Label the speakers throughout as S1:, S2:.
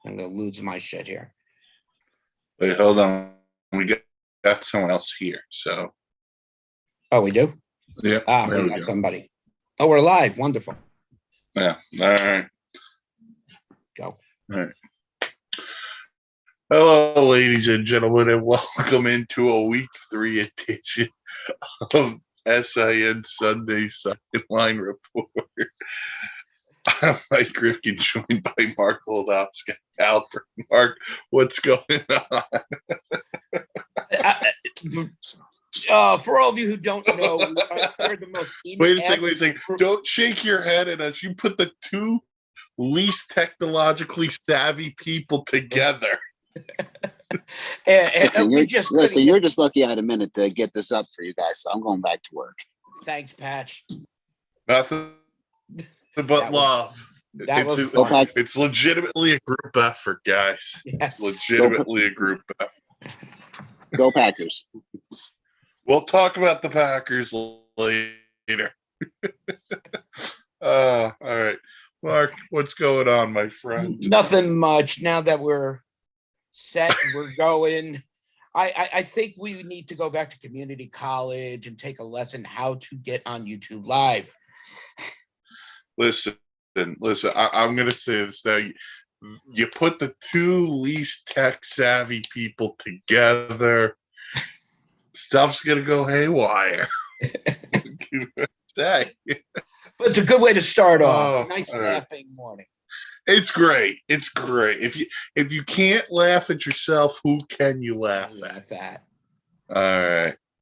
S1: I'm going to lose my shit here.
S2: Wait, hold on. We got someone else here. So.
S1: Oh, we do?
S2: Yeah.
S1: We got somebody. Oh, we're live. Wonderful.
S2: Yeah. All right.
S1: Go.
S2: All right. Hello, ladies and gentlemen, and welcome into a week 3 edition of SIN Sunday Sideline Report. I'm Mike Rifkin, joined by Mark Goldowski. Albert, Mark, what's going on?
S1: For all of you who don't know, we're the most.
S2: Wait a second. Don't shake your head at us. You put the two least technologically savvy people together.
S3: Listen, you're just lucky I had a minute to get this up for you guys, so I'm going back to work.
S1: Thanks, Patch.
S2: Nothing but love. It's legitimately a group effort, guys. Yes. It's legitimately a group effort.
S3: Go Packers.
S2: We'll talk about the Packers later. All right. Mark, what's going on, my friend?
S1: Nothing much. Now that we're set, we're going. I think we need to go back to community college and take a lesson how to get on YouTube Live.
S2: Listen, I'm going to say this now. You put the two least tech-savvy people together, stuff's going to go haywire. Say.
S1: But it's a good way to start off. Nice laughing morning.
S2: It's great. It's great. If you can't laugh at yourself, who can you laugh at? All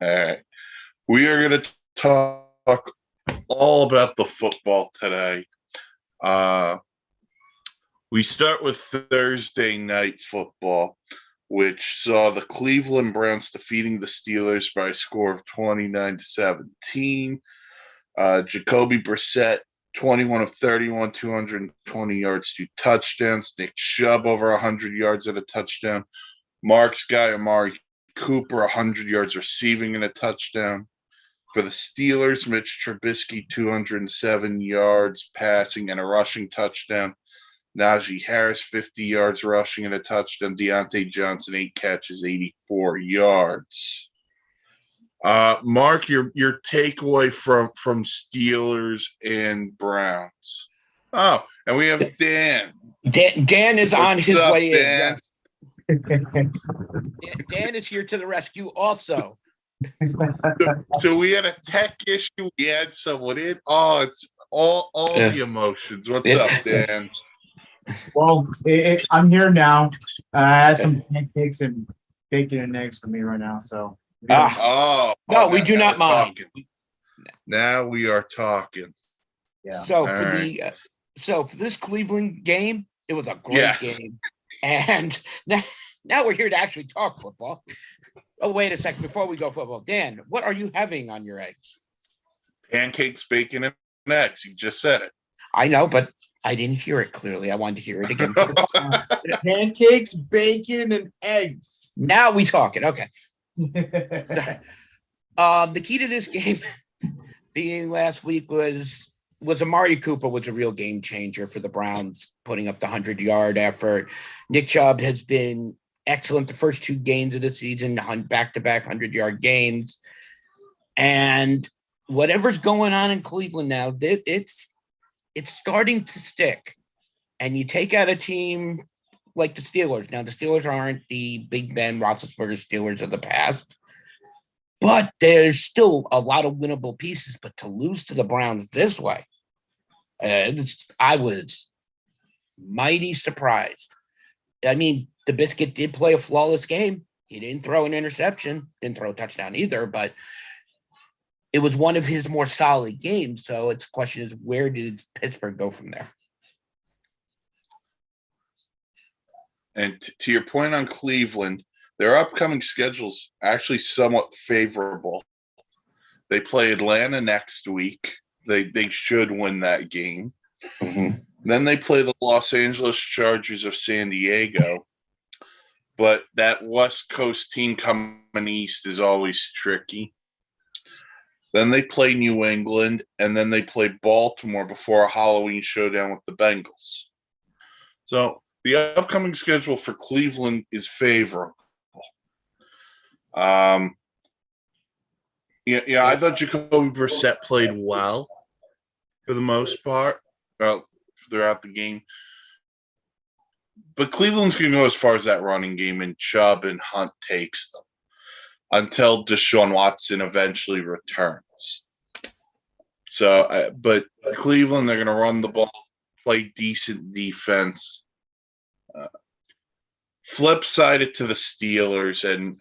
S2: right. We are going to talk all about the football today. We start with Thursday night football, which saw the Cleveland Browns defeating the Steelers by a score of 29-17. Jacoby Brissett, 21 of 31, 220 yards, 2 touchdowns. Nick Chubb over 100 yards and a touchdown. Mark's guy, Amari Cooper, 100 yards receiving and a touchdown. For the Steelers, Mitch Trubisky, 207 yards passing and a rushing touchdown. Najee Harris, 50 yards rushing and a touchdown. Deontay Johnson, 8 catches, 84 yards. Mark, your takeaway from Steelers and Browns. Oh, and we have Dan.
S1: Dan is on his way
S2: Dan?
S1: in. Dan is here to the rescue also.
S2: So we had a tech issue. We had someone in. Oh, it's all the emotions. What's up, Dan?
S4: Well, I'm here now. I have some pancakes and bacon and eggs for me right now. So.
S1: We do not mind.
S2: Now we are talking.
S4: Yeah.
S1: So for this Cleveland game, it was a great game, and now we're here to actually talk football. Oh, wait a second before we go football, Dan, what are you having on your eggs?
S2: Pancakes, bacon, and eggs. You just said it.
S1: I know, but I didn't hear it clearly. I wanted to hear it again.
S4: Pancakes, bacon, and eggs.
S1: Now we talking. Okay. The key to this game being last week was Amari Cooper was a real game changer for the Browns, putting up the 100-yard effort. Nick Chubb has been excellent the first 2 games of the season, back-to-back 100-yard games. And whatever's going on in Cleveland now, it's starting to stick. And you take out a team like the Steelers. Now, the Steelers aren't the Big Ben Roethlisberger Steelers of the past, but there's still a lot of winnable pieces. But to lose to the Browns this way, I was mighty surprised. I mean, the Biscuit did play a flawless game. He didn't throw an interception, didn't throw a touchdown either, but it was one of his more solid games. So the question is, where did Pittsburgh go from there?
S2: And to your point on Cleveland, their upcoming schedule's actually somewhat favorable. They play Atlanta next week. They should win that game.
S1: Mm-hmm.
S2: Then they play the Los Angeles Chargers of San Diego. But that West Coast team coming east is always tricky. Then they play New England, and then they play Baltimore before a Halloween showdown with the Bengals. So the upcoming schedule for Cleveland is favorable. Yeah, I thought Jacoby Brissett played well for the most part throughout the game. But Cleveland's going to go as far as that running game, and Chubb and Hunt takes them until Deshaun Watson eventually returns. So, but Cleveland, they're going to run the ball, play decent defense. Flip sided to the Steelers, and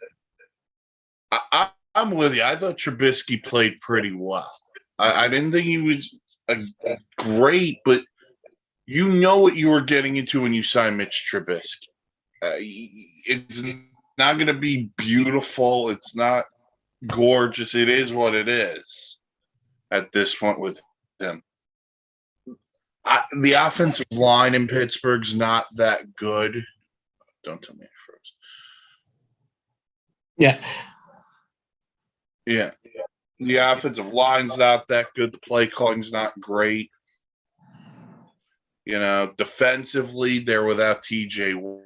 S2: I'm with you. I thought Trubisky played pretty well. I didn't think he was great, but you know what you were getting into when you signed Mitch Trubisky. It's not going to be beautiful. It's not gorgeous. It is what it is at this point with him. The offensive line in Pittsburgh's not that good. Don't tell me I froze.
S1: Yeah.
S2: Yeah. The offensive line's not that good. The play calling's not great. You know, defensively, they're without TJ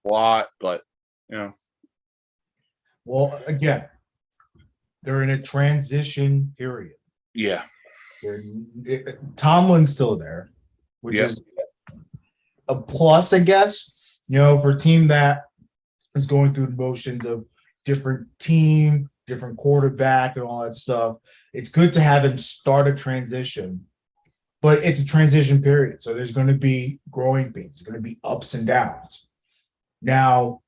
S2: Watt, but, you know.
S4: Well, again, they're in a transition period.
S2: Yeah.
S4: Tomlin's still there, which
S2: Yep.
S4: is a plus, I guess, for a team that is going through the motions of different team, different quarterback, and all that stuff. It's good to have him start a transition, but it's a transition period. So there's going to be growing pains. There's going to be ups and downs. Now,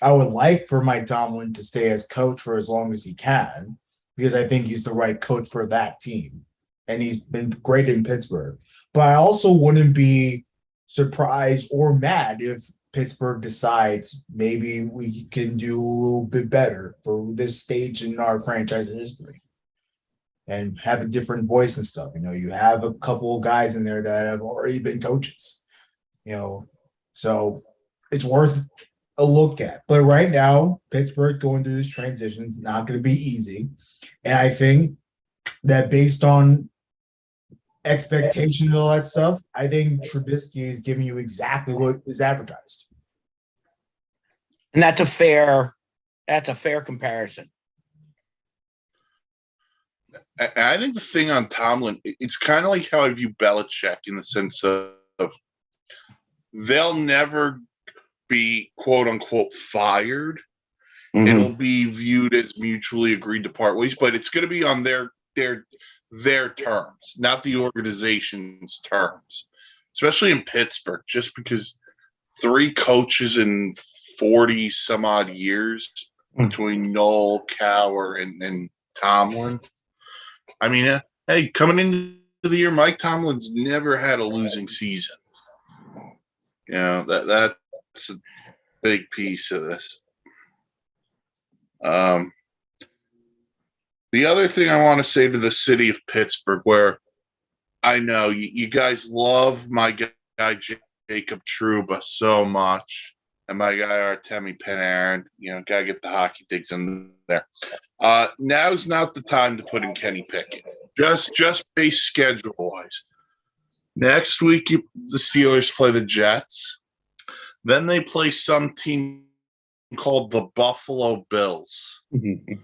S4: I would like for Mike Tomlin to stay as coach for as long as he can, because I think he's the right coach for that team. And he's been great in Pittsburgh. But I also wouldn't be surprised or mad if Pittsburgh decides maybe we can do a little bit better for this stage in our franchise history and have a different voice and stuff. You have a couple of guys in there that have already been coaches, so it's worth a look at. But right now, Pittsburgh's going through this transition. It's not going to be easy. And I think that based on expectations and all that stuff, I think Trubisky is giving you exactly what is advertised.
S1: And that's a fair comparison.
S2: I think the thing on Tomlin, it's kind of like how I view Belichick in the sense of they'll never be quote unquote fired.
S1: Mm-hmm.
S2: It'll be viewed as mutually agreed to part ways, but it's going to be on their terms, not the organization's terms, especially in Pittsburgh, just because 3 coaches in 40 some odd years between Noel, Cowher, and Tomlin. I mean, hey, coming into the year, Mike Tomlin's never had a losing season. That's a big piece of this. The other thing I want to say to the city of Pittsburgh, where I know you guys love my guy Jacob Trouba so much, and my guy Artemi Panarin, gotta get the hockey digs in there. Now's not the time to put in Kenny Pickett. Just base schedule wise. Next week, the Steelers play the Jets. Then they play some team called the Buffalo Bills.
S1: Mm-hmm.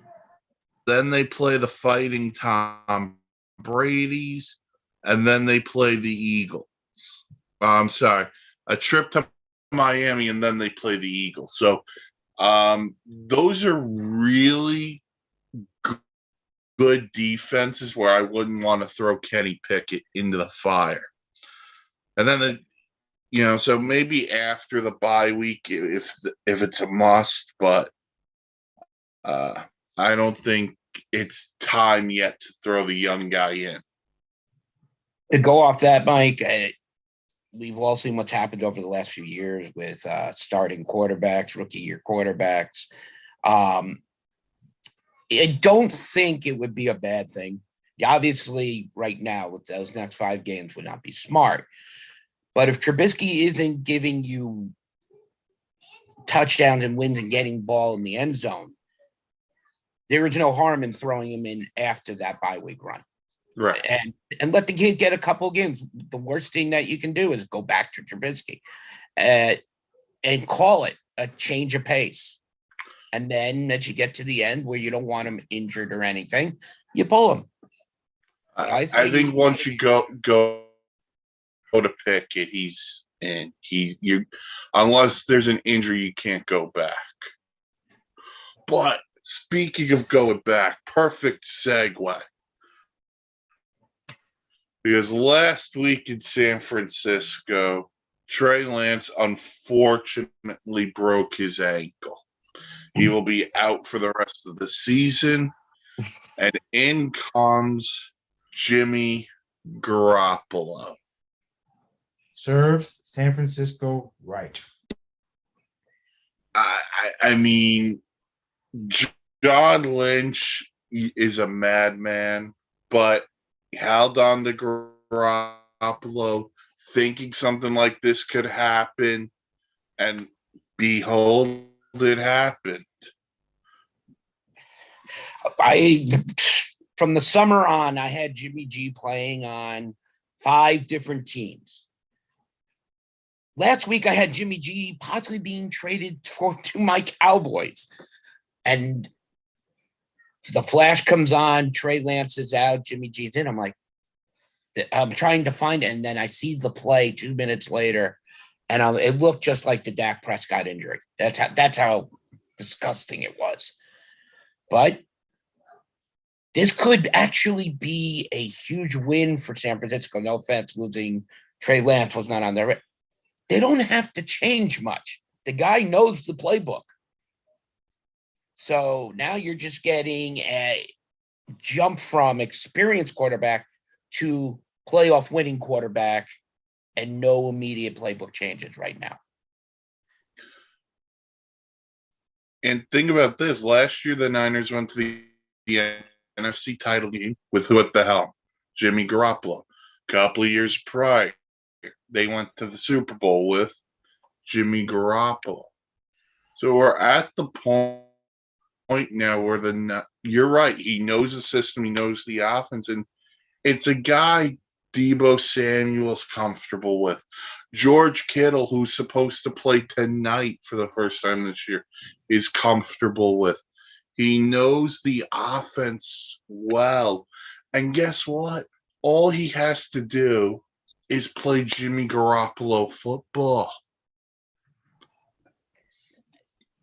S2: Then they play the Fighting Tom Brady's, and then they play the Eagles. I'm sorry, a trip to Miami, and then they play the Eagles. So those are really good defenses where I wouldn't want to throw Kenny Pickett into the fire. And then so maybe after the bye week, if it's a must, but I don't think it's time yet to throw the young guy in.
S1: To go off that, Mike, we've all seen what's happened over the last few years with starting quarterbacks, rookie year quarterbacks. I don't think it would be a bad thing. Obviously, right now, with those next 5 games would not be smart. But if Trubisky isn't giving you touchdowns and wins and getting ball in the end zone, there is no harm in throwing him in after that bye week run.
S2: Right.
S1: And let the kid get a couple of games. The worst thing that you can do is go back to Trubisky. and call it a change of pace. And then as you get to the end where you don't want him injured or anything, you pull him.
S2: I think once you go to Pickett, he's in. You unless there's an injury, you can't go back. But speaking of going back, perfect segue. Because last week in San Francisco, Trey Lance unfortunately broke his ankle. He will be out for the rest of the season. And in comes Jimmy Garoppolo.
S4: Serves San Francisco right.
S2: I mean, John Lynch is a madman, but he held on to Garoppolo, thinking something like this could happen, and behold, it happened.
S1: From the summer on, I had Jimmy G playing on 5 different teams. Last week, I had Jimmy G possibly being traded to my Cowboys. And the flash comes on, Trey Lance is out, Jimmy G's in. I'm like, I'm trying to find it. And then I see the play 2 minutes later, and it looked just like the Dak Prescott injury. That's how disgusting it was. But this could actually be a huge win for San Francisco. No offense, losing Trey Lance was not on there. They don't have to change much. The guy knows the playbook. So now you're just getting a jump from experienced quarterback to playoff winning quarterback and no immediate playbook changes right now.
S2: And think about this. Last year, the Niners went to the NFC title game with who at the helm? Jimmy Garoppolo. A couple of years prior, they went to the Super Bowl with Jimmy Garoppolo. So we're at the point now where you're right. He knows the system. He knows the offense. And it's a guy Deebo Samuel's comfortable with. George Kittle, who's supposed to play tonight for the first time this year, is comfortable with. He knows the offense well. And guess what? All he has to do is play Jimmy Garoppolo football.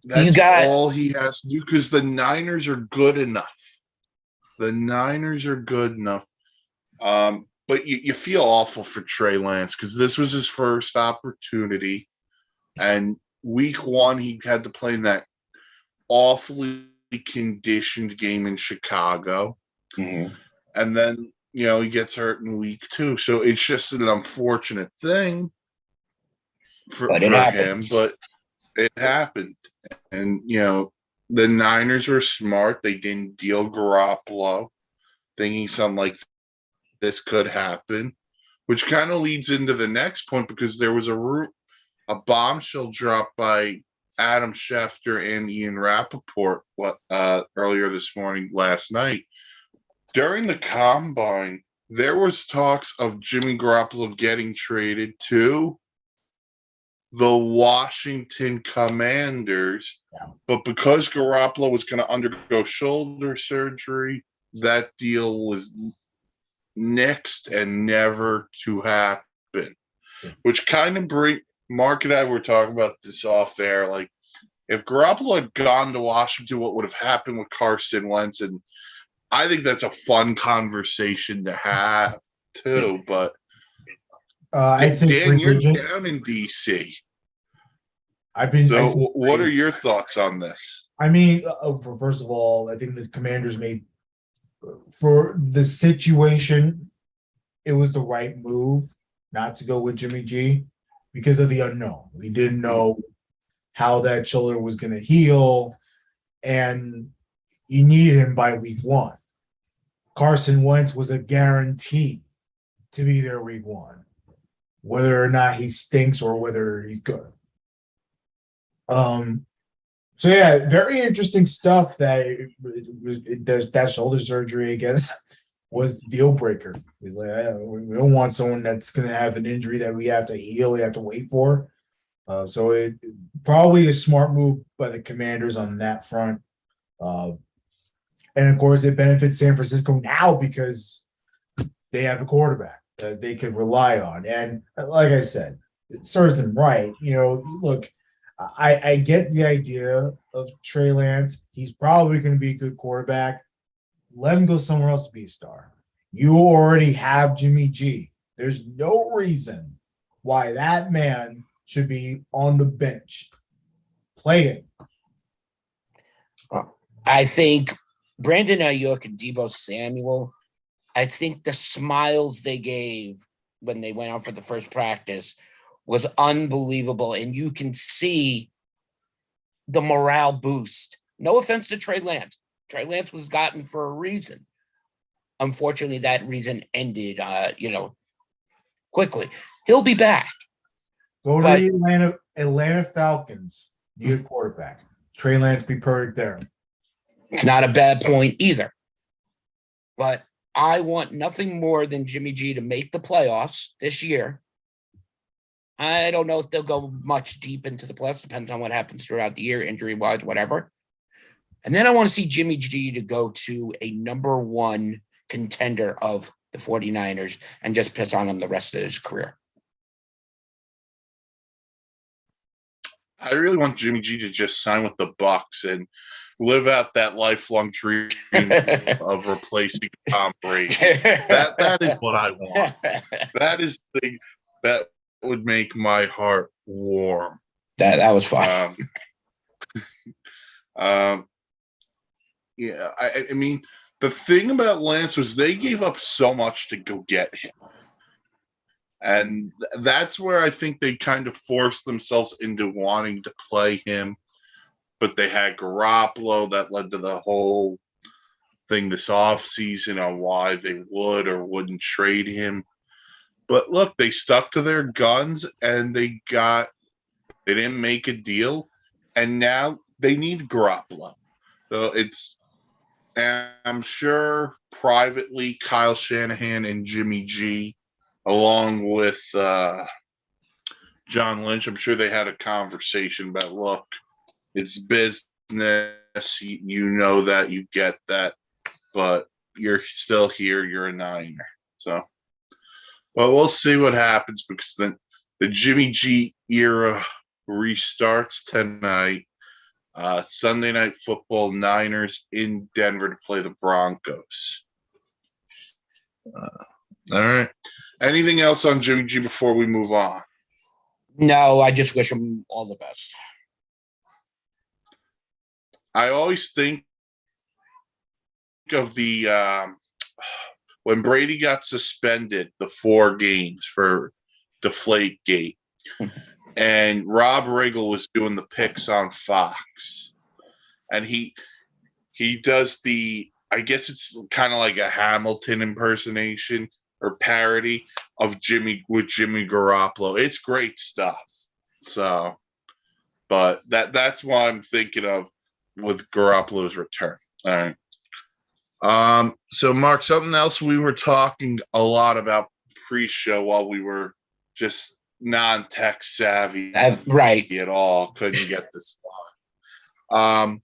S2: That's all he has to do because the Niners are good enough. The Niners are good enough. But you feel awful for Trey Lance because this was his first opportunity. And week 1, he had to play in that awfully conditioned game in Chicago.
S1: Mm-hmm.
S2: And then, he gets hurt in week 2. So it's just an unfortunate thing for him, but it happened. And, the Niners were smart. They didn't deal Garoppolo, thinking something like this could happen, which kind of leads into the next point because there was a bombshell dropped by Adam Schefter and Ian Rappaport earlier this morning, last night. During the combine, there was talks of Jimmy Garoppolo getting traded to the Washington Commanders, but because Garoppolo was going to undergo shoulder surgery, that deal was nixed and never to happen. Which kind of Mark and I were talking about this off air. Like, if Garoppolo had gone to Washington, what would have happened with Carson Wentz? And I think that's a fun conversation to have too. But
S4: I'd say
S2: Dan, you're down in DC. What are your thoughts on this?
S4: I mean, first of all, I think the Commanders made, for the situation, it was the right move not to go with Jimmy G because of the unknown. We didn't know how that shoulder was going to heal, and you needed him by week 1. Carson Wentz was a guarantee to be there week 1, whether or not he stinks or whether he's good. So yeah, very interesting stuff. That shoulder surgery, I guess, was the deal breaker. He's like, we don't want someone that's going to have an injury that we have to heal, we have to wait for. So it probably a smart move by the Commanders on that front. And of course, it benefits San Francisco now because they have a quarterback that they can rely on. And like I said, it serves them right. Look, I get the idea of Trey Lance. He's probably going to be a good quarterback. Let him go somewhere else to be a star. You already have Jimmy G. There's no reason why that man should be on the bench. Play him.
S1: I think Brandon Ayuk and Deebo Samuel, I think the smiles they gave when they went out for the first practice was unbelievable. And you can see the morale boost. No offense to Trey Lance. Trey Lance was gotten for a reason. Unfortunately, that reason ended, quickly. He'll be back.
S4: Go to the Atlanta Falcons. Need a quarterback. Trey Lance be perfect there.
S1: It's not a bad point either. But I want nothing more than Jimmy G to make the playoffs this year. I don't know if they'll go much deep into the playoffs. Depends on what happens throughout the year, injury-wise, whatever. And then I want to see Jimmy G to go to a number one contender of the 49ers and just piss on him the rest of his career.
S2: I really want Jimmy G to just sign with the Bucks and live out that lifelong dream of replacing Tom Brady. That is what I want. That is the thing that would make my heart warm.
S1: That was fun.
S2: Yeah, I mean, the thing about Lance was they gave up so much to go get him. And that's where I think they kind of forced themselves into wanting to play him. But they had Garoppolo that led to the whole thing this offseason on why they would or wouldn't trade him. But look, they stuck to their guns and they didn't make a deal. And now they need Garoppolo. So and I'm sure privately Kyle Shanahan and Jimmy G, along with John Lynch, I'm sure they had a conversation about, look, it's business. You know that, you get that, but you're still here. You're a Niner. So, well, we'll see what happens because then the Jimmy G era restarts tonight. Sunday Night Football, Niners in Denver to play the Broncos. All right. Anything else on Jimmy G before we move on?
S1: No, I just wish him all the best.
S2: I always think of the when Brady got suspended, the 4 games for Deflategate, and Rob Riggle was doing the picks on Fox, and he does I guess it's kind of like a Hamilton impersonation or parody of Jimmy Garoppolo. It's great stuff. So, but that's what I'm thinking of with Garoppolo's return. All right. So Mark, something else we were talking a lot about pre-show while we were just non-tech savvy
S1: right
S2: at all, couldn't get this slide.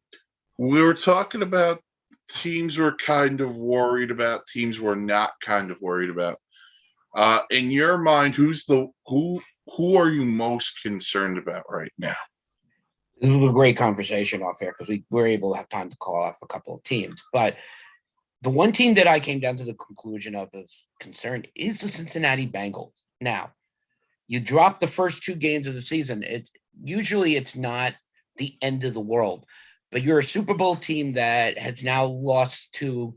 S2: We were talking about teams we're kind of worried about, teams we're not kind of worried about. In your mind, who are you most concerned about right now?
S1: This was a great conversation off air because we were able to have time to call off a couple of teams. But the one team that I came down to the conclusion of is concerned is the Cincinnati Bengals. Now, you drop the first 2 games of the season. It's not the end of the world, but you're a Super Bowl team that has now lost to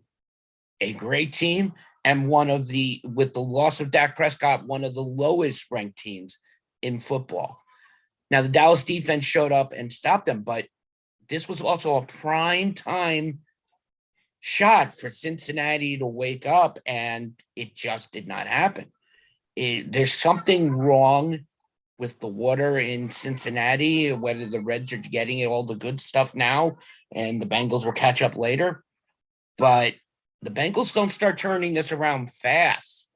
S1: a great team and with the loss of Dak Prescott, one of the lowest ranked teams in football. Now, the Dallas defense showed up and stopped them, but this was also a prime time shot for Cincinnati to wake up, and it just did not happen. There's something wrong with the water in Cincinnati, whether the Reds are getting all the good stuff now and the Bengals will catch up later. But the Bengals don't start turning this around fast.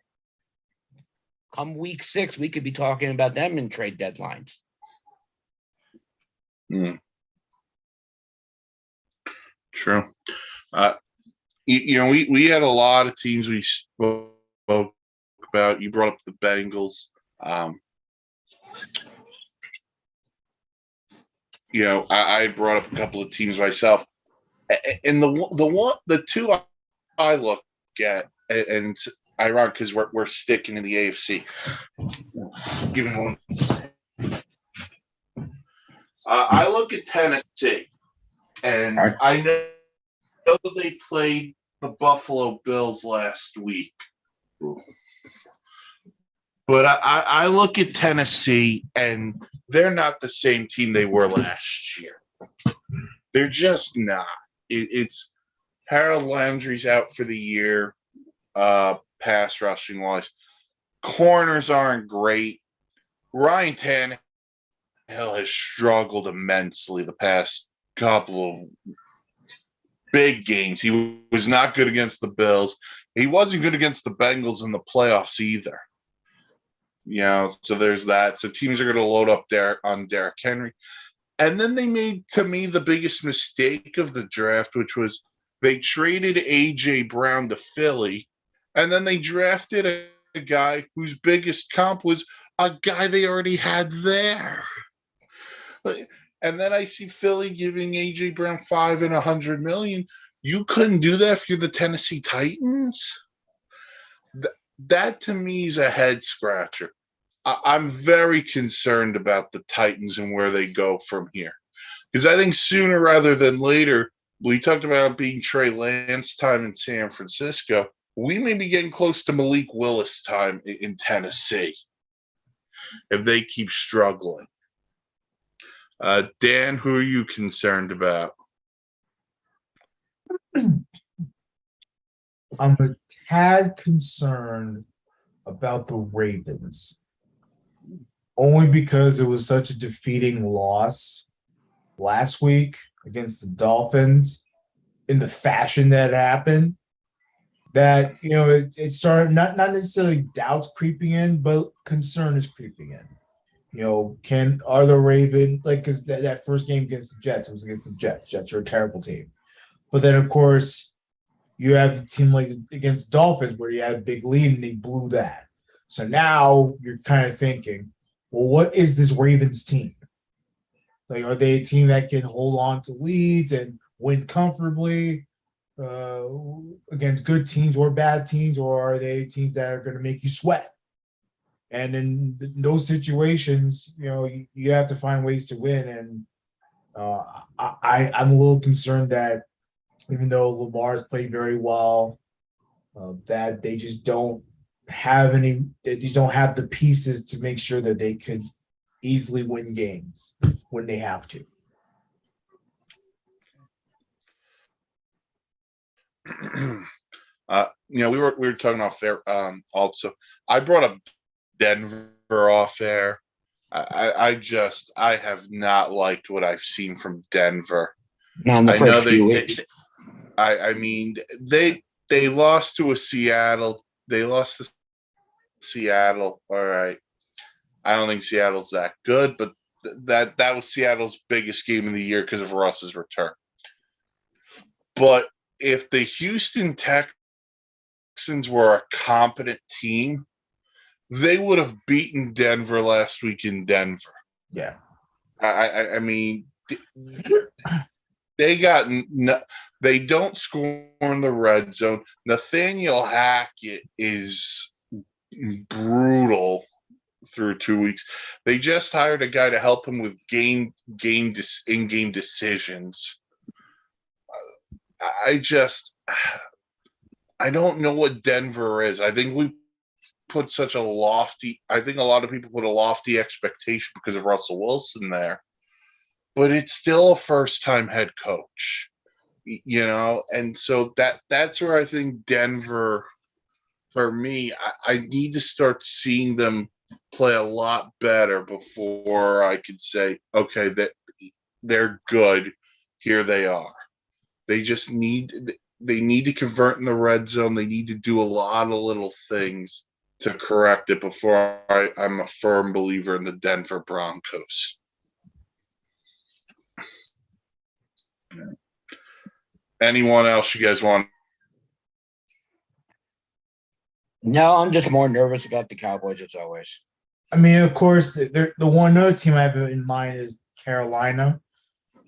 S1: Come week 6, we could be talking about them in trade deadlines.
S2: Mm. True. We had a lot of teams we spoke about. You brought up the Bengals. I brought up a couple of teams myself, and the two I look at, and it's ironic because we're sticking in the AFC. Give me one second. I look at Tennessee, and I know they played the Buffalo Bills last week. But I look at Tennessee, and they're not the same team they were last year. They're just not. It's Harold Landry's out for the year, pass rushing wise. Corners aren't great. Ryan Tannehill has struggled immensely the past couple of big games. He was not good against the Bills. He wasn't good against the Bengals in the playoffs either. So there's that. So teams are going to load up there on Derrick Henry. And then they made, to me, the biggest mistake of the draft, which was they traded A.J. Brown to Philly, and then they drafted a guy whose biggest comp was a guy they already had there. And then I see Philly giving A.J. Brown $5 and $100 million. You couldn't do that if you're the Tennessee Titans? That to me is a head scratcher. I'm very concerned about the Titans and where they go from here. Because I think sooner rather than later, we talked about being Trey Lance time in San Francisco. We may be getting close to Malik Willis time in Tennessee if they keep struggling. Dan, who are you concerned about?
S4: I'm a tad concerned about the Ravens, only because it was such a defeating loss last week against the Dolphins in the fashion that happened, that it started not necessarily doubts creeping in, but concern is creeping in. Are the Ravens, because that first game against the Jets, it was against the Jets. Jets are a terrible team. But then, of course, you have a team like against Dolphins where you had a big lead and they blew that. So now you're kind of thinking, well, what is this Ravens team? Are they a team that can hold on to leads and win comfortably against good teams or bad teams, or are they teams that are going to make you sweat? And in those situations, you have to find ways to win. And I'm a little concerned that even though Lamar's played very well, that they just don't have the pieces to make sure that they could easily win games when they have to.
S2: We were talking off air. Also, I brought up Denver off air. I have not liked what I've seen from Denver.
S1: Not in the first few weeks.
S2: They lost to Seattle. They lost to Seattle. All right. I don't think Seattle's that good, but that was Seattle's biggest game of the year because of Russ's return. But if the Houston Texans were a competent team, they would have beaten Denver last week in Denver.
S4: Yeah.
S2: I mean, they don't score in the red zone. Nathaniel Hackett is brutal through 2 weeks. They just hired a guy to help him with in-game decisions. I don't know what Denver is. I think we put a lot of people put a lofty expectation because of Russell Wilson there, but it's still a first-time head coach, and so that's where I think Denver, for me, I need to start seeing them play a lot better before I could say, okay, that they're good. Here they are. They just need to convert in the red zone. They need to do a lot of little things to correct it before I'm a firm believer in the Denver Broncos. Anyone else you guys want?
S1: No, I'm just more nervous about the Cowboys as always.
S4: I mean, of course, the one other team I have in mind is Carolina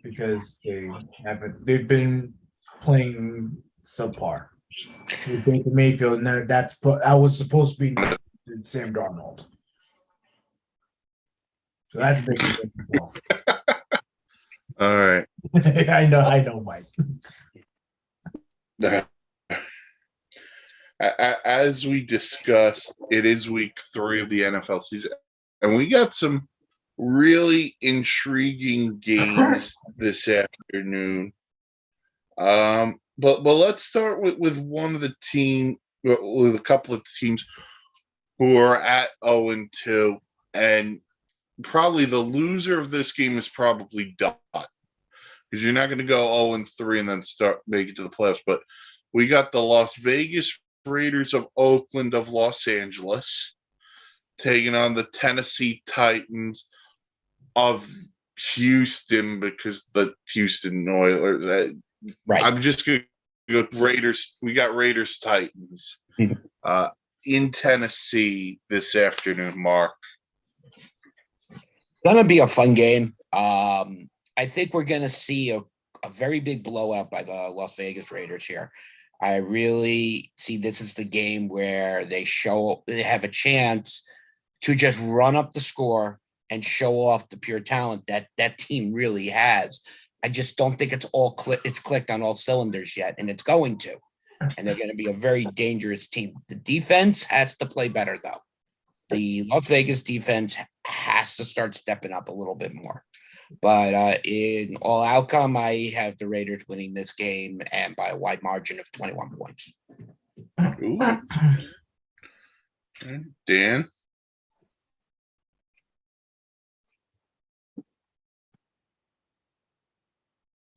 S4: because they've been playing subpar with Baker Mayfield, and that was supposed to be Sam Darnold. So that's making it difficult.
S2: All right.
S4: I know, Mike.
S2: As we discussed, it is week 3 of the NFL season, and we got some really intriguing games this afternoon. But let's start with one of the team, with a couple of teams who are at 0-2, and probably the loser of this game is probably done, because you're not going to go 0-3 and then make it to the playoffs. But we got the Las Vegas Raiders of Oakland of Los Angeles taking on the Tennessee Titans of Houston, because the Houston Oilers.
S1: Right.
S2: I'm just going to go Raiders. We got Raiders Titans in Tennessee this afternoon, Mark.
S1: Gonna be a fun game. I think we're gonna see a very big blowout by the Las Vegas Raiders here. I really see this as the game where they have a chance to just run up the score and show off the pure talent that team really has. I just don't think it's clicked on all cylinders yet, and it's going to. And they're going to be a very dangerous team. The defense has to play better, though. The Las Vegas defense has to start stepping up a little bit more. But in all outcome, I have the Raiders winning this game, and by a wide margin of 21 points.
S2: Ooh. Dan?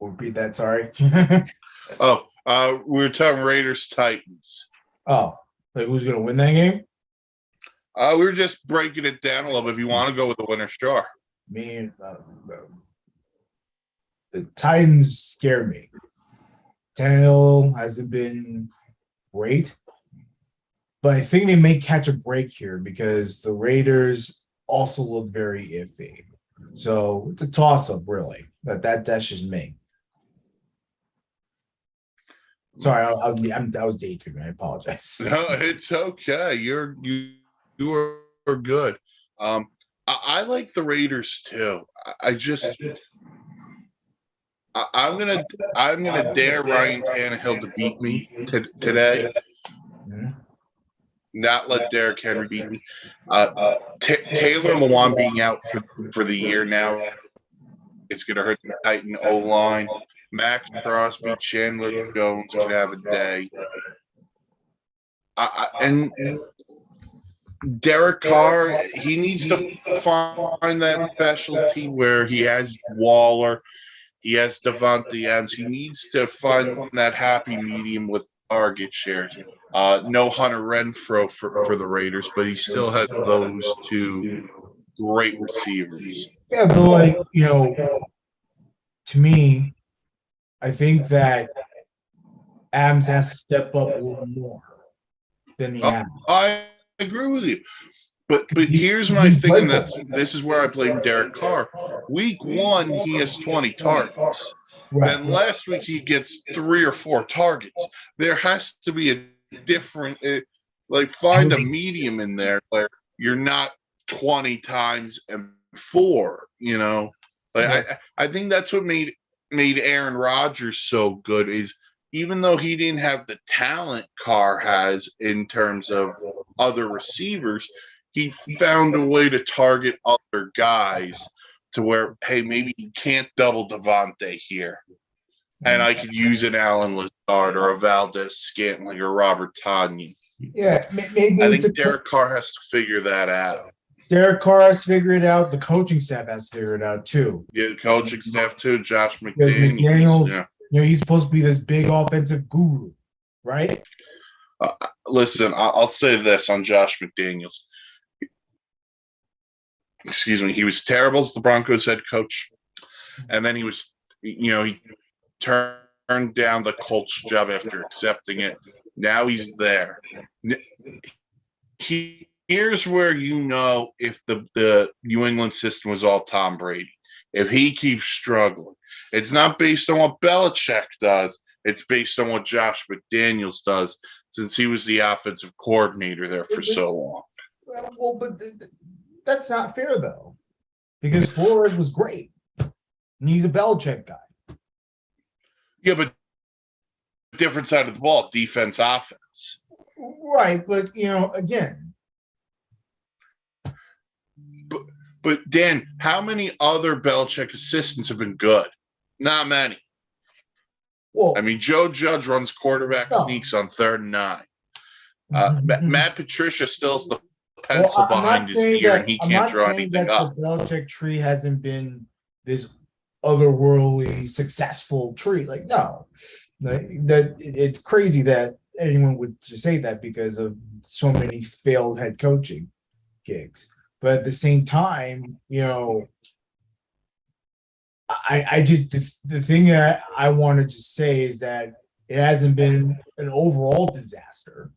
S4: Repeat that, sorry.
S2: We were talking Raiders Titans.
S4: Oh, like who's going to win that game?
S2: We were just breaking it down a little bit. If you want to go with the winner, sure.
S4: Me, the Titans scare me. Tannehill hasn't been great, but I think they may catch a break here because the Raiders also look very iffy. So it's a toss-up, really. That's just me. Sorry, that was daydreaming. I apologize.
S2: No, it's okay. You are good. I like the Raiders too. I'm gonna dare Ryan Tannehill to beat me today.
S4: Mm-hmm.
S2: Not let Derrick Henry beat me. Taylor Lewan being out for the year now is going to hurt the Titan O-line. Max Crosby, Chandler Jones could have a day. And Derek Carr, he needs to find that specialty where he has Waller, he has Devontae Adams. He needs to find that happy medium with target shares. No Hunter Renfrow for the Raiders, but he still has those two great receivers.
S4: Yeah, but to me, I think that Adams has to step up a little more than he has.
S2: I agree with you. But here's my thing, and this is where I blame Derek Carr. Week 1, he has 20 targets. Right. Then last week, he gets 3 or 4 targets. There has to be a different, find a medium in there where you're not 20 times and 4, I think that's what made Aaron Rodgers so good, is even though he didn't have the talent Carr has in terms of other receivers, he found a way to target other guys to where, hey, maybe you can't double Devontae here, and I could use an Alan Lazard or a Valdez Scantling or Robert Tonyan.
S4: Yeah, maybe
S2: I think Derek Carr has to figure that out.
S4: Derek Carr has to figure it out. The coaching staff has to figure it out too.
S2: Yeah, the coaching staff too. Josh McDaniels.
S4: Yeah. He's supposed to be this big offensive guru, right?
S2: Listen, I'll say this on Josh McDaniels. Excuse me. He was terrible as the Broncos head coach, and then he was, he turned turned down the Colts job after accepting it. Now he's there. Here's where you know if the New England system was all Tom Brady. If he keeps struggling, it's not based on what Belichick does. It's based on what Josh McDaniels does, since he was the offensive coordinator there for so long.
S4: Well, but that's not fair though, because Flores was great, and he's a Belichick guy.
S2: Yeah, but different side of the ball, defense, offense.
S4: Right, but again.
S2: But Dan, how many other Belichick assistants have been good? Not many.
S4: Well,
S2: I mean, Joe Judge runs quarterback sneaks on 3rd and 9. Matt Patricia still has the pencil behind his ear, and he can't draw anything up.
S4: The Belichick tree hasn't been this otherworldly successful tree. Like, no, that it's crazy that anyone would just say that because of so many failed head coaching gigs. But at the same time, I just the thing that I wanted to say is that it hasn't been an overall disaster.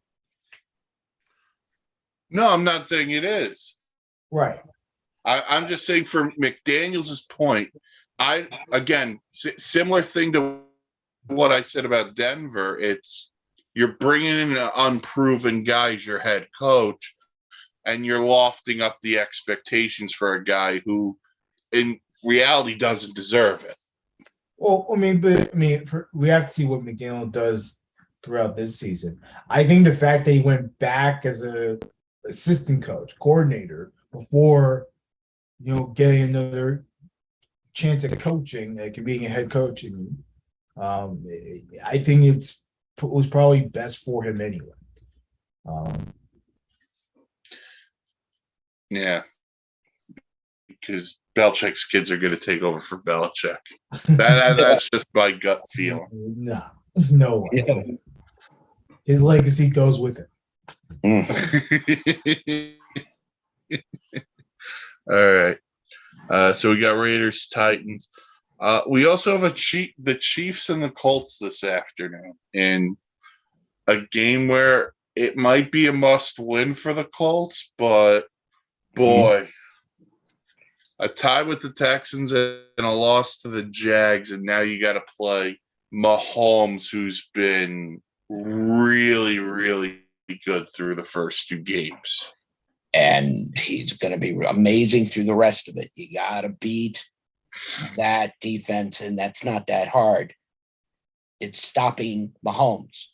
S2: No, I'm not saying it is.
S4: Right.
S2: I'm just saying for McDaniels' point, similar thing to what I said about Denver. It's you're bringing in an unproven guy as your head coach, and you're lofting up the expectations for a guy who, in reality, doesn't deserve it.
S4: Well, we have to see what McDaniel does throughout this season. I think the fact that he went back as a assistant coach, coordinator, before getting another chance at coaching, like being a head coach, I think it was probably best for him anyway.
S2: Yeah, because Belichick's kids are going to take over for Belichick. That's just my gut feeling.
S4: No way. His legacy goes with it.
S2: All right. So we got Raiders, Titans. We also have the Chiefs and the Colts this afternoon in a game where it might be a must-win for the Colts, but boy, a tie with the Texans and a loss to the Jags, and now you got to play Mahomes, who's been really, really good through the first 2 games.
S1: And he's going to be amazing through the rest of it. You got to beat that defense, and that's not that hard. It's stopping Mahomes.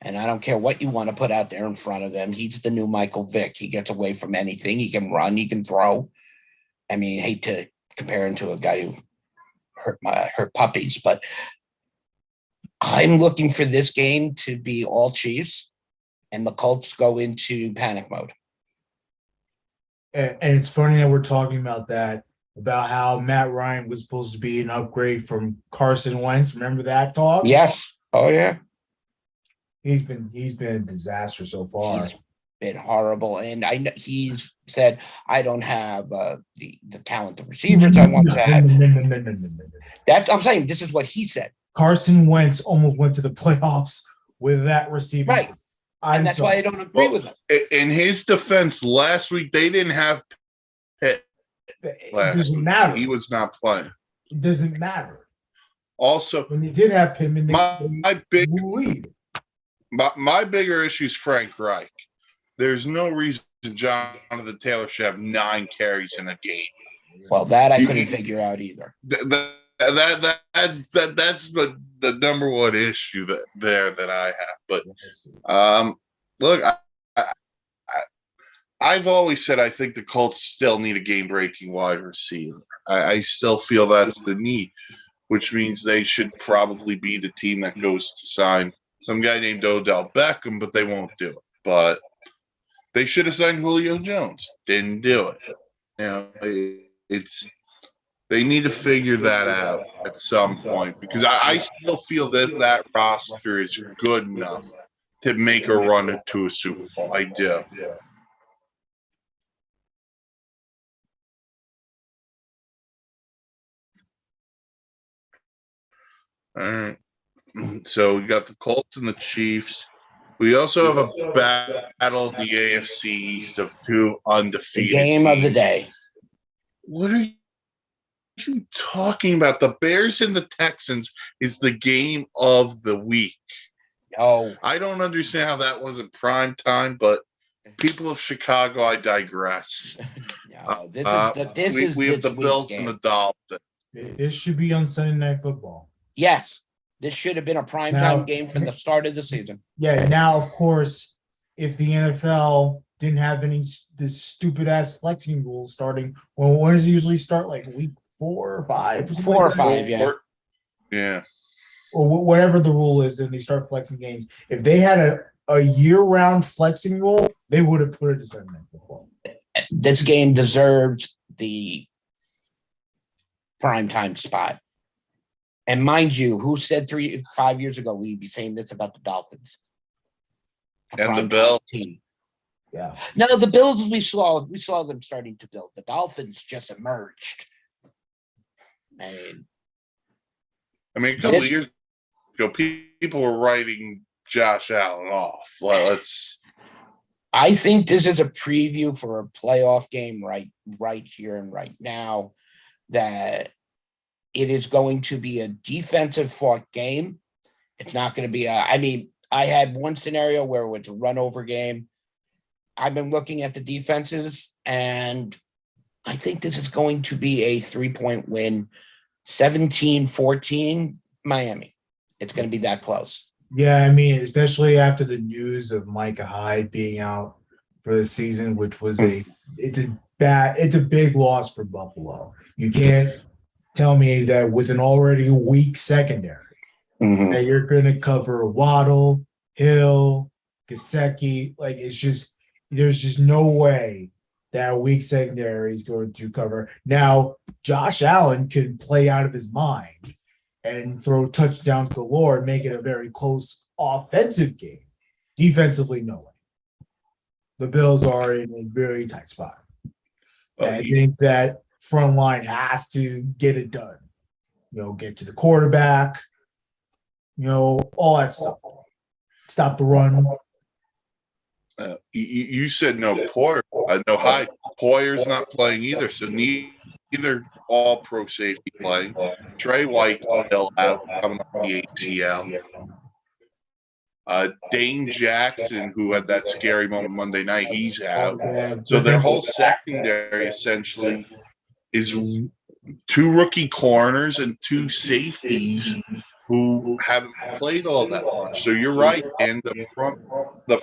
S1: And I don't care what you want to put out there in front of him. He's the new Michael Vick. He gets away from anything. He can run. He can throw. I mean, I hate to compare him to a guy who hurt puppies, but I'm looking for this game to be all Chiefs, and the Colts go into panic mode.
S4: And it's funny that we're talking about that, about how Matt Ryan was supposed to be an upgrade from Carson Wentz. Remember that talk?
S1: Yes. Oh, yeah.
S4: He's been a disaster so far.
S1: He's been horrible, and I know he's said, "I don't have the talented receivers I want to have." That I'm saying, this is what he said.
S4: Carson Wentz almost went to the playoffs with that receiving.
S1: Right. And that's why I don't agree with him.
S2: In his defense, last week they didn't have Pitt.
S4: It doesn't matter.
S2: He was not playing.
S4: It doesn't matter.
S2: Also,
S4: when you did have Pittman,
S2: my bigger issue is Frank Reich. There's no reason Jonathan Taylor should have 9 carries in a game.
S1: Well, that I couldn't figure out either.
S2: That's the number one issue that I have. But look, I've always said I think the Colts still need a game-breaking wide receiver. I still feel that's the need, which means they should probably be the team that goes to sign some guy named Odell Beckham, but they won't do it. But they should have signed Julio Jones. Didn't do it. They need to figure that out at some point, because I still feel that roster is good enough to make a run into a Super Bowl. I do. All right. So we got the Colts and the Chiefs. We also have a battle in the AFC East of two
S1: The
S2: undefeated
S1: game
S2: teams.
S1: of the day.
S2: What are you talking about? The Bears and the Texans is the game of the week.
S1: Oh,
S2: I don't understand how that wasn't prime time, but people of Chicago, I digress.
S1: no, this
S2: We have
S1: this
S2: the
S1: week's
S2: Bills
S1: game.
S2: and the Dolphins.
S4: This should be on Sunday Night Football.
S1: Yes, this should have been a primetime
S4: Now-
S1: game from the start of the season.
S4: Yeah, now of course, if the NFL didn't have this stupid ass flexing rule starting, well, when does it usually start? Like week 4 or 5? something
S1: 4 or
S4: like that?
S1: 5, yeah.
S2: Yeah.
S4: Or whatever the rule is, and they start flexing games. If they had a year-round flexing rule, they would have put it to Sunday Night Football.
S1: This game deserves the primetime spot. And mind you, who said 5 years ago we'd be saying this about the Dolphins? A
S2: And the
S1: primetime
S2: Bills.
S1: team.
S4: Yeah.
S1: No, the Bills we saw them starting to build. The Dolphins just emerged.
S2: I mean, a couple of
S1: This-
S2: years ago, people were writing Josh Allen off.
S1: I think this is a preview for a playoff game right here and right now, that it is going to be a defensive fought game. It's not going to be I had one scenario where it was a run over game. I've been looking at the defenses, and I think this is going to be a 3-point win, 17-14 Miami. It's going to be that close.
S4: Yeah, I mean, especially after the news of Micah Hyde being out for the season, which was it's a big loss for Buffalo. You can't tell me that with an already weak secondary that you're going to cover Waddle, Hill, Gesicki. Like, there's just no way that a weak secondary is going to cover. Now, Josh Allen can play out of his mind and throw touchdowns galore and make it a very close offensive game. Defensively, no way. The Bills are in a very tight spot. I think that front line has to get it done. Get to the quarterback, all that stuff. Stop the run.
S2: You said no Poyer, no Hyde. Poyer's not playing either, so neither all-pro safety playing. Trey White's still out coming off the ACL. Dane Jackson, who had that scary moment Monday night, he's out. So their whole secondary essentially is 2 rookie corners and 2 safeties who haven't played all that much. So you're right, and the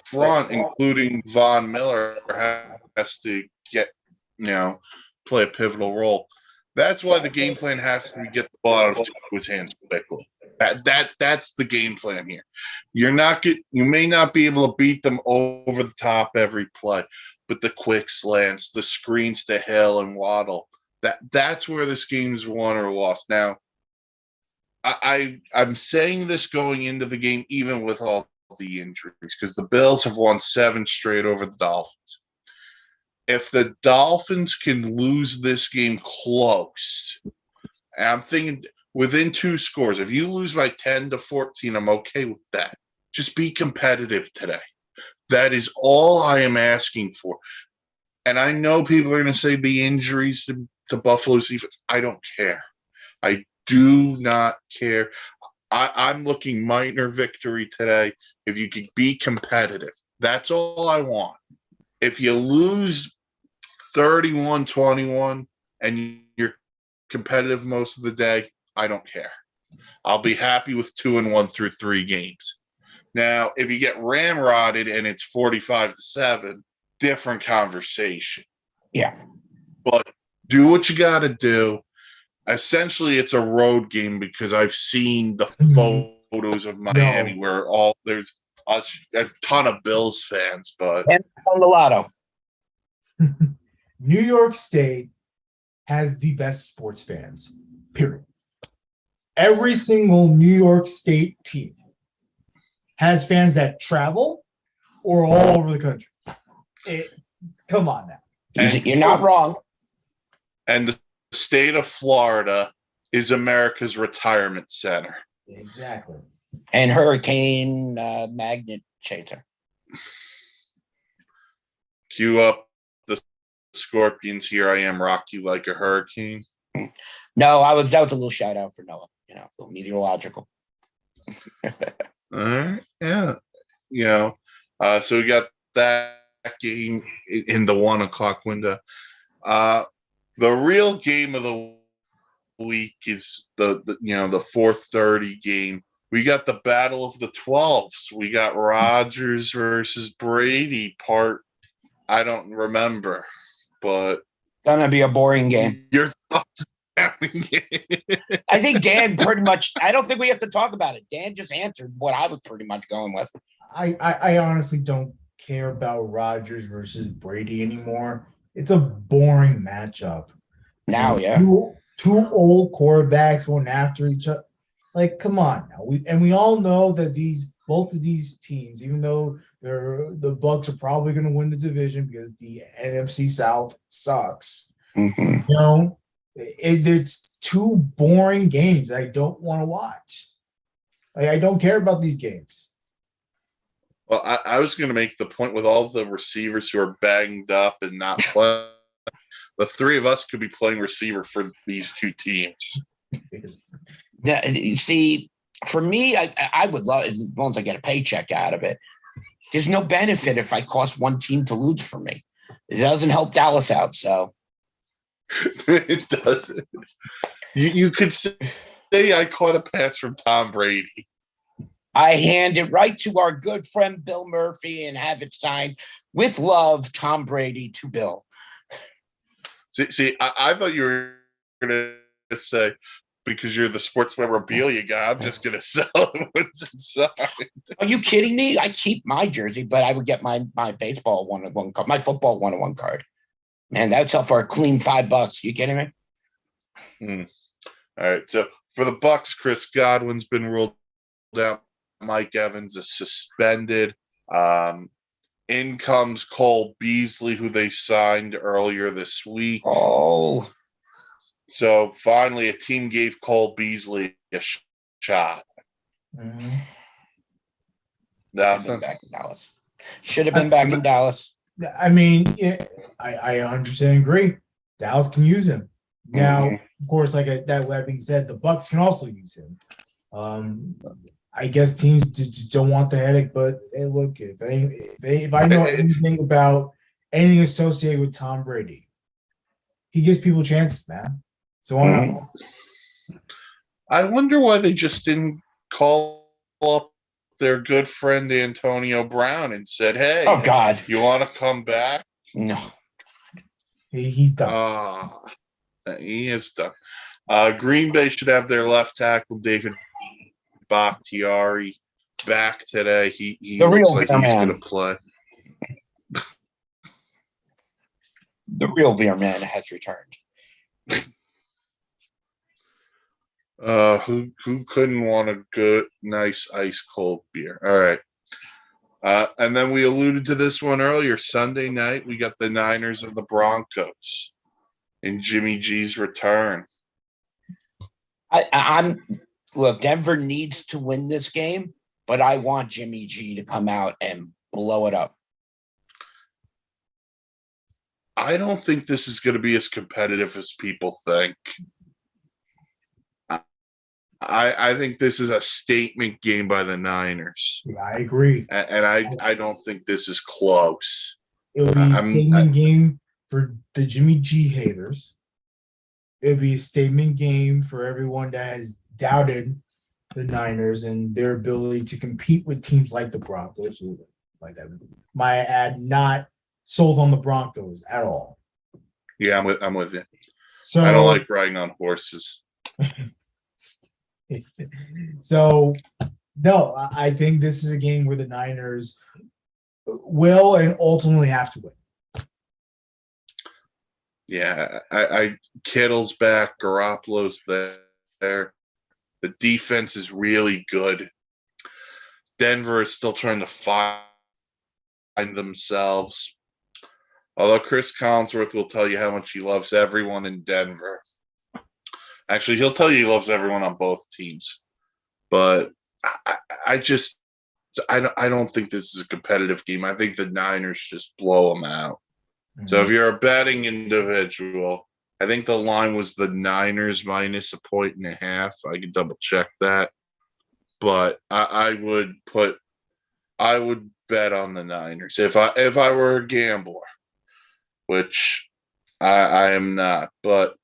S2: front, including Von Miller, has to play a pivotal role. That's why the game plan has to be get the ball out of his hands quickly. That's the game plan here. You may not be able to beat them over the top every play, but the quick slants, the screens to Hill and Waddle, that's where this game's won or lost. Now, I'm saying this going into the game, even with all the injuries, because the Bills have won 7 straight over the Dolphins. If the Dolphins can lose this game close, and I'm thinking within 2 scores, if you lose by 10-14, I'm okay with that. Just be competitive today. That is all I am asking for. And I know people are going to say the injuries to Buffalo's defense. I don't care. I do not care. I'm looking minor victory today. If you could be competitive, that's all I want. If you lose 31-21 and you're competitive most of the day, I don't care. I'll be happy with 2-1 through 3 games. Now, if you get ramrodded and it's 45-7, different conversation.
S1: Yeah.
S2: But do what you got to do. Essentially, it's a road game because I've seen the photos of Miami where there's a ton of Bills fans, but
S1: And on the lotto.
S4: New York State has the best sports fans, period. Every single New York State team has fans that travel or all over the country. Come on now.
S1: You're not wrong.
S2: And the state of Florida is America's retirement center.
S4: Exactly.
S1: And Hurricane Magnet Chaser.
S2: Cue up the Scorpions. Here I am, rock you like a hurricane.
S1: No, that was a little shout out for Noah. You know, a little meteorological.
S2: All right, yeah, so we got that game in the 1 o'clock window. The real game of the week is the 4:30 game. We got the Battle of the 12s. We got Rodgers versus Brady. I don't remember, but
S1: Gonna be a boring game.
S2: Your thoughts?
S1: I think Dan pretty much. I don't think we have to talk about it. Dan just answered what I was pretty much going with.
S4: I honestly don't care about Rodgers versus Brady anymore. It's a boring matchup.
S1: Now, yeah.
S4: Two old quarterbacks going after each other. Like, come on now. We all know that both of these teams, even though the Bucks are probably going to win the division because the NFC South sucks.
S1: Mm-hmm.
S4: You know, it's two boring games I don't want to watch. Like, I don't care about these games.
S2: Well, I was going to make the point with all the receivers who are banged up and not playing. The three of us could be playing receiver for these two teams.
S1: Yeah, see, for me, I would love as long as I get a paycheck out of it. There's no benefit if I cost one team to lose for me. It doesn't help Dallas out. So
S2: it doesn't. You could say I caught a pass from Tom Brady.
S1: I hand it right to our good friend Bill Murphy and have it signed with love, Tom Brady to Bill.
S2: See, I thought you were going to say, because you're the sports memorabilia guy, I'm just going to sell it once inside.
S1: Are you kidding me? I keep my jersey, but I would get my baseball 1-on-1 card, my football 1-on-1 card. Man, that would sell for a clean $5. You kidding me?
S2: All right. So for the Bucks, Chris Godwin's been ruled out. Mike Evans is suspended. In comes Cole Beasley, who they signed earlier this week.
S1: Oh.
S2: So finally, a team gave Cole Beasley a shot.
S4: Mm-hmm.
S2: Nothing.
S1: Back in Dallas. Should have been back in Dallas.
S4: I mean, I 100% agree. Dallas can use him. Now, of course, that being said, the Bucks can also use him. I guess teams just don't want the headache, but hey, look, if I know anything about anything associated with Tom Brady, he gives people chances, man. So
S2: I wonder why they just didn't call up their good friend Antonio Brown and said, "Hey,
S1: oh God,
S2: you want to come back?"
S1: No,
S4: he's done.
S2: He is done. Green Bay should have their left tackle David Bakhtiari back today. He looks like he's going to play.
S1: The real beer man has returned.
S2: Who couldn't want a good, nice, ice cold beer? All right. And then we alluded to this one earlier. Sunday night, we got the Niners and the Broncos in Jimmy G's return.
S1: Look, Denver needs to win this game, but I want Jimmy G to come out and blow it up.
S2: I don't think this is going to be as competitive as people think. I think this is a statement game by the Niners.
S4: Yeah, I agree.
S2: And I don't think this is close.
S4: It'll be a statement game for the Jimmy G haters. It'll be a statement game for everyone that has doubted the Niners and their ability to compete with teams like the Broncos, who, like that, might add, not sold on the Broncos at all.
S2: Yeah, I'm with you.
S4: So
S2: I don't like riding on horses.
S4: So, no, I think this is a game where the Niners will and ultimately have to win.
S2: Yeah, I Kittle's back, Garoppolo's there. The defense is really good. Denver is still trying to find themselves. Although Chris Collinsworth will tell you how much he loves everyone in Denver. Actually, he'll tell you he loves everyone on both teams. But I just I don't think this is a competitive game. I think the Niners just blow them out. So if you're a betting individual, I think the line was the Niners minus 1.5. I can double check that, but I would bet on the Niners if I were a gambler, which I am not. But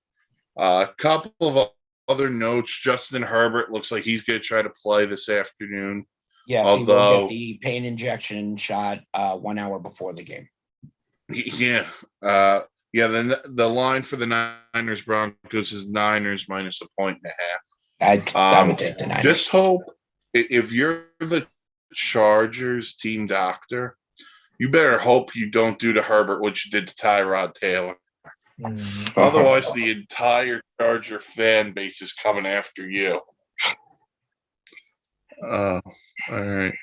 S2: a couple of other notes: Justin Herbert looks like he's going to try to play this afternoon.
S1: Yes, he will get the pain injection shot 1 hour before the game.
S2: Yeah. The line for the Niners Broncos is Niners minus 1.5.
S1: I would take the Niners.
S2: Just hope if you're the Chargers team doctor, you better hope you don't do to Herbert what you did to Tyrod Taylor. Otherwise, the entire Charger fan base is coming after you. All right.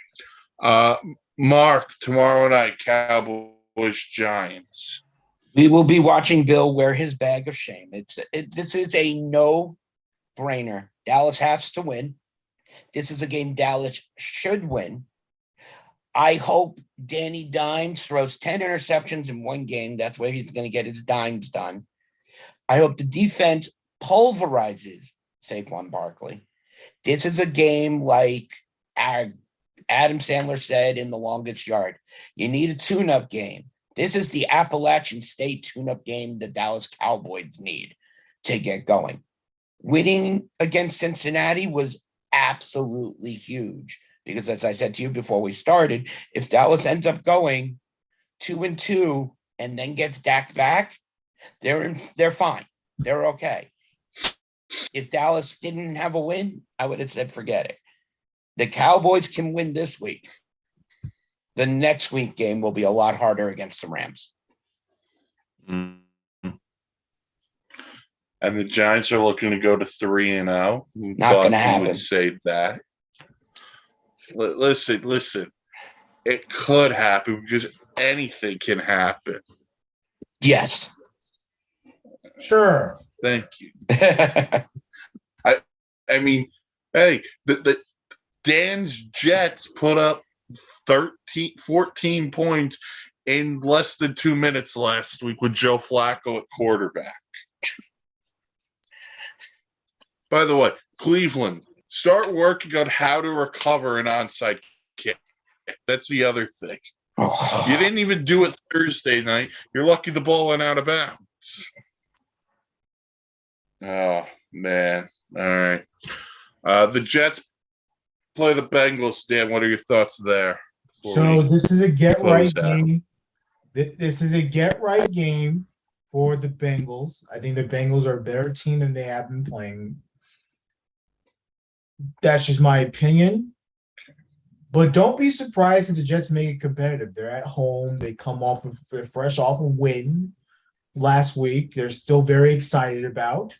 S2: Mark, tomorrow night, Cowboys Giants.
S1: We will be watching Bill wear his bag of shame. This is a no-brainer. Dallas has to win. This is a game Dallas should win. I hope Danny Dimes throws 10 interceptions in one game. That's where he's going to get his dimes done. I hope the defense pulverizes Saquon Barkley. This is a game like Adam Sandler said in The Longest Yard. You need a tune-up game. This is the Appalachian State tune-up game the Dallas Cowboys need to get going. Winning against Cincinnati was absolutely huge because, as I said to you before we started, if Dallas ends up going 2-2 and then gets Dak back, they're fine. They're okay. If Dallas didn't have a win, I would have said forget it. The Cowboys can win this week. The next week game will be a lot harder against the Rams.
S2: Mm-hmm. And the Giants are looking to go to 3-0.
S1: Not going to happen.
S2: Would say that. Listen. It could happen because anything can happen.
S1: Yes.
S4: Sure.
S2: Thank you. I mean, hey, the Dan's Jets put up 14 points in less than 2 minutes last week with Joe Flacco at quarterback. By the way, Cleveland, start working on how to recover an onside kick. That's the other thing. Oh. You didn't even do it Thursday night. You're lucky the ball went out of bounds. Oh, man. All right. The Jets play the Bengals. Dan, what are your thoughts there?
S4: So this is a get-right game. This is a get-right game for the Bengals. I think the Bengals are a better team than they have been playing. That's just my opinion. But don't be surprised if the Jets make it competitive. They're at home. They come off fresh off a win last week. They're still very excited about.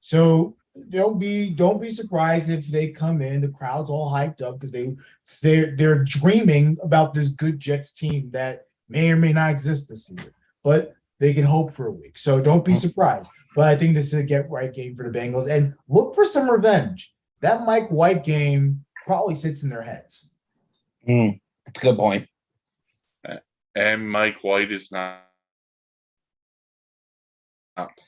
S4: So don't be surprised if they come in. The crowd's all hyped up because they're dreaming about this good Jets team that may or may not exist this year. But they can hope for a week. So don't be surprised. But I think this is a get-right game for the Bengals. And look for some revenge. That Mike White game probably sits in their heads.
S1: That's a good point.
S2: And Mike White is not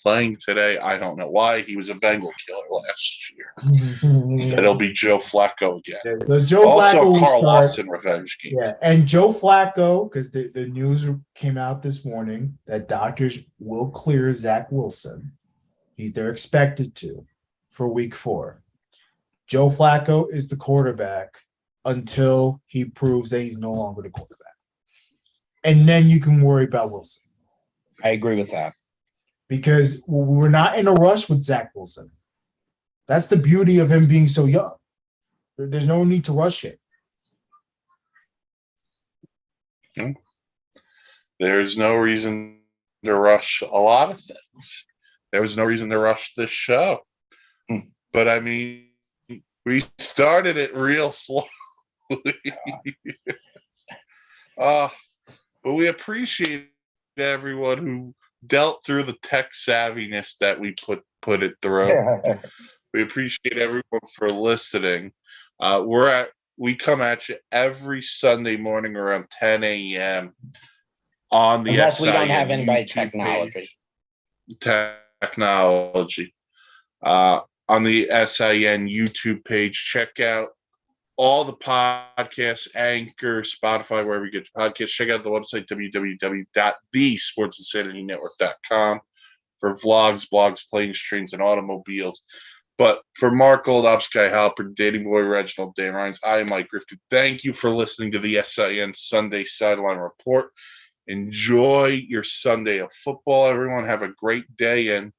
S2: playing today. I don't know why. He was a Bengal killer last year. Instead, it'll be Joe Flacco again.
S4: Yeah, so Joe
S2: also,
S4: Flacco
S2: Carl Lawson revenge game.
S4: Yeah, and Joe Flacco, because the news came out this morning that doctors will clear Zach Wilson. They're expected to for week 4. Joe Flacco is the quarterback until he proves that he's no longer the quarterback. And then you can worry about Wilson.
S1: I agree with that.
S4: Because we're not in a rush with Zach Wilson. That's the beauty of him being so young. There's no need to rush it.
S2: There's no reason to rush a lot of things. There was no reason to rush this show. But, I mean, we started it real slowly. But we appreciate everyone who dealt through the tech savviness that we put it through. We appreciate everyone for listening. We come at you every Sunday morning around 10 a.m. on the
S1: Unless we don't
S2: SIN
S1: have anybody
S2: YouTube
S1: technology.
S2: Technology. On the SIN YouTube page, check out all the podcasts, Anchor, Spotify, wherever you get your podcasts. Check out the website, www.thesportsinsanitynetwork.com for vlogs, blogs, planes, trains, and automobiles. But for Mark Gold, Sky Halper, Danny Boy, Reginald, Dan Rhines, I am Mike Rifkin. Thank you for listening to the SIN Sunday Sideline Report. Enjoy your Sunday of football, everyone. Have a great day, and